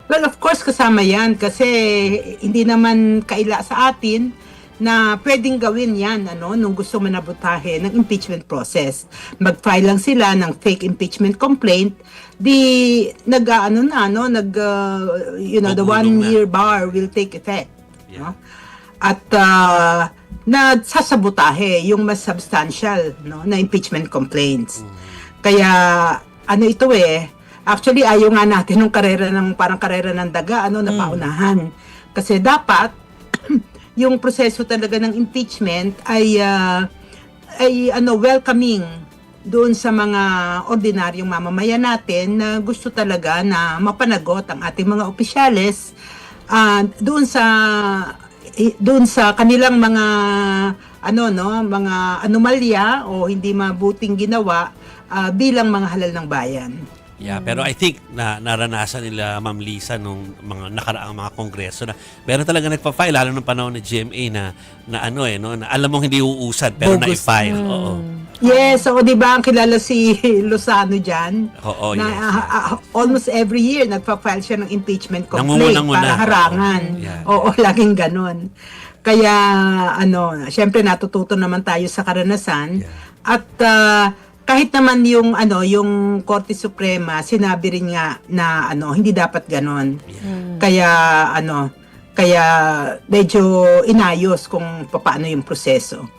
Well, of course, kasama yan kasi hindi naman kaila sa atin na pwedeng gawin yan nung gusto manabutahe ng impeachment process. Mag-file lang sila ng fake impeachment complaint, di the 1-year bar will take effect. Yeah. No? At nagsasabotahe yung mas substantial na impeachment complaints. Kaya ito actually ayaw nga natin ng parang karera ng daga na paunahan. Kasi dapat yung proseso talaga ng impeachment ay welcoming doon sa mga ordinaryong mamamayan natin na gusto talaga na mapanagot ang ating mga opisyales doon sa kanilang mga mga anomalya o hindi mabuting ginawa bilang mga halal ng bayan. Yeah, pero I think na naranasan nila Ma'am Lisa nung mga nakaraang mga kongreso na meron talaga nagpa-file lalo nung panahon ng GMA na na alam mong hindi uusad pero Bogus. na-file. Oo. Yes, so 'di ba ang kilala si Lozano diyan? Oo, Na yes. almost every year nagfa-file siya ng impeachment complaint Nangunguna-nguna. para harangan. Oo, yeah. Oo, laging ganon. Kaya syempre natututo naman tayo sa karanasan. Yeah. At kahit naman yung Korte Suprema sinabi rin nga na hindi dapat ganon. Yeah. Kaya medyo inayos kung paano yung proseso.